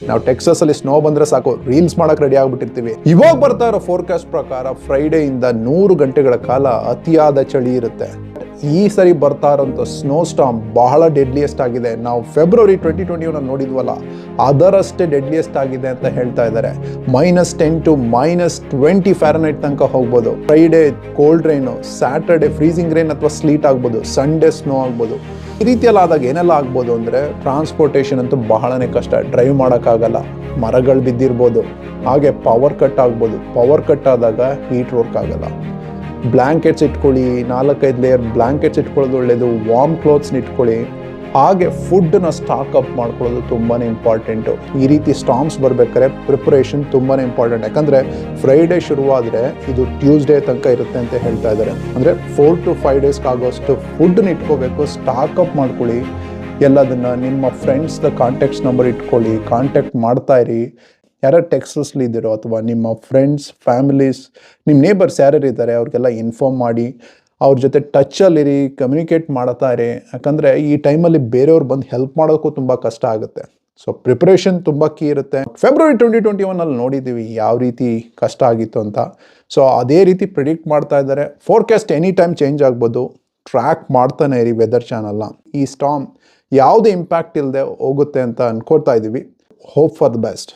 ನಾವು Texas snow ಬಂದ್ರೆ ಸಾಕು ರೀಲ್ಸ್ ಮಾಡಕ್ ರೆಡಿ ಆಗ್ಬಿಟ್ಟಿರ್ತೀವಿ. ಇವಾಗ ಬರ್ತಾ ಇರೋ ಫೋರ್ಕಾಸ್ಟ್ ಪ್ರಕಾರ ಫ್ರೈಡೇ ಇಂದ 100 ಗಂಟೆಗಳ ಕಾಲ ಅತಿಯಾದ ಚಳಿ ಇರುತ್ತೆ. ಈ ಸರಿ ಬರ್ತಾ ಇರೋಂಥ ಸ್ನೋ ಸ್ಟಾರ್ಮ್ ಬಹಳ ಡೆಡ್ಲಿಯೆಸ್ಟ್ ಆಗಿದೆ. ನಾವು ಫೆಬ್ರವರಿ 2021 ನೋಡಿದ್ವಲ್ಲ, ಅದರಷ್ಟೇ ಡೆಡ್ಲಿಯೆಸ್ಟ್ ಆಗಿದೆ ಅಂತ ಹೇಳ್ತಾ ಇದ್ದಾರೆ. -10 to -20 ಫ್ಯಾರನೈಟ್ ತನಕ ಹೋಗ್ಬೋದು. Friday cold rain, Saturday freezing rain ಅಥವಾ ಸ್ಲೀಟ್ ಆಗ್ಬೋದು, ಸಂಡೇ ಸ್ನೋ ಆಗ್ಬೋದು. ಈ ರೀತಿಯಲ್ಲಿ ಆದಾಗ ಏನೆಲ್ಲ ಆಗ್ಬೋದು ಅಂದರೆ, ಟ್ರಾನ್ಸ್ಪೋರ್ಟೇಷನ್ ಅಂತೂ ಬಹಳನೇ ಕಷ್ಟ, ಡ್ರೈವ್ ಮಾಡೋಕ್ಕಾಗಲ್ಲ, ಮರಗಳು ಬಿದ್ದಿರ್ಬೋದು, ಹಾಗೆ ಪವರ್ ಕಟ್ ಆಗ್ಬೋದು. ಪವರ್ ಕಟ್ ಆದಾಗ ಹೀಟ್ ವರ್ಕ್ ಆಗಲ್ಲ. ಬ್ಲ್ಯಾಂಕೆಟ್ಸ್ ಇಟ್ಕೊಳ್ಳಿ, 4-5 ಲೇಯರ್ ಬ್ಲ್ಯಾಂಕೆಟ್ಸ್ ಇಟ್ಕೊಳ್ಳೋದು ಒಳ್ಳೆಯದು. ವಾರ್ಮ್ ಕ್ಲೋತ್ಸ್ನ ಇಟ್ಕೊಳ್ಳಿ. ಹಾಗೆ ಫುಡ್ಡನ್ನ ಸ್ಟಾಕ್ ಅಪ್ ಮಾಡ್ಕೊಳ್ಳೋದು ತುಂಬಾ ಇಂಪಾರ್ಟೆಂಟು. ಈ ರೀತಿ ಸ್ಟಾರ್ಮ್ಸ್ ಬರ್ಬೇಕಾದ್ರೆ ಪ್ರಿಪ್ರೇಷನ್ ತುಂಬಾ ಇಂಪಾರ್ಟೆಂಟ್. ಯಾಕಂದರೆ ಫ್ರೈಡೇ ಶುರುವಾದರೆ ಇದು ಟ್ಯೂಸ್ಡೇ ತನಕ ಇರುತ್ತೆ ಅಂತ ಹೇಳ್ತಾ ಇದ್ದಾರೆ. ಅಂದರೆ 4 to 5 ಡೇಸ್ಗೆ ಆಗೋಷ್ಟು ಫುಡ್ಡನ್ನ ಇಟ್ಕೋಬೇಕು. ಸ್ಟಾಕ್ ಅಪ್ ಮಾಡ್ಕೊಳ್ಳಿ ಎಲ್ಲದನ್ನು. ನಿಮ್ಮ ಫ್ರೆಂಡ್ಸ್ದ ಕಾಂಟ್ಯಾಕ್ಟ್ಸ್ ನಂಬರ್ ಇಟ್ಕೊಳ್ಳಿ, ಕಾಂಟ್ಯಾಕ್ಟ್ ಮಾಡ್ತಾ ಇರಿ. ಯಾರ್ಯಾರು ಟೆಕ್ಸಸ್ಲಿ ಇದ್ದೀರೋ ಅಥವಾ ನಿಮ್ಮ ಫ್ರೆಂಡ್ಸ್, ಫ್ಯಾಮಿಲೀಸ್, ನಿಮ್ಮ ನೇಬರ್ಸ್ ಯಾರ್ಯಾರು ಇದ್ದಾರೆ ಅವ್ರಿಗೆಲ್ಲ ಇನ್ಫಾರ್ಮ್ ಮಾಡಿ, ಅವ್ರ ಜೊತೆ ಟಚ್ಚಲ್ಲಿರಿ, ಕಮ್ಯುನಿಕೇಟ್ ಮಾಡ್ತಾ ಇರಿ. ಯಾಕಂದರೆ ಈ ಟೈಮಲ್ಲಿ ಬೇರೆಯವ್ರು ಬಂದು ಹೆಲ್ಪ್ ಮಾಡೋಕ್ಕೂ ತುಂಬ ಕಷ್ಟ ಆಗುತ್ತೆ. ಸೊ ಪ್ರಿಪ್ರೇಷನ್ ತುಂಬ ಕೀ ಇರುತ್ತೆ. ಫೆಬ್ರವರಿ 2021 ನೋಡಿದ್ದೀವಿ ಯಾವ ರೀತಿ ಕಷ್ಟ ಆಗಿತ್ತು ಅಂತ. ಸೊ ಅದೇ ರೀತಿ ಪ್ರಿಡಿಕ್ಟ್ ಮಾಡ್ತಾ ಇದ್ದಾರೆ. ಫೋರ್ಕಾಸ್ಟ್ ಎನಿ ಟೈಮ್ ಚೇಂಜ್ ಆಗ್ಬೋದು. ಟ್ರ್ಯಾಕ್ ಮಾಡ್ತಾನೆ ಇರಿ ವೆದರ್ ಚಾನಲ್ನ. ಈ ಸ್ಟಾರ್ಮ್ ಯಾವುದೇ ಇಂಪ್ಯಾಕ್ಟ್ ಇಲ್ಲದೆ ಹೋಗುತ್ತೆ ಅಂತ ಅನ್ಕೋತಾ ಇದ್ದೀವಿ. Hope for the best.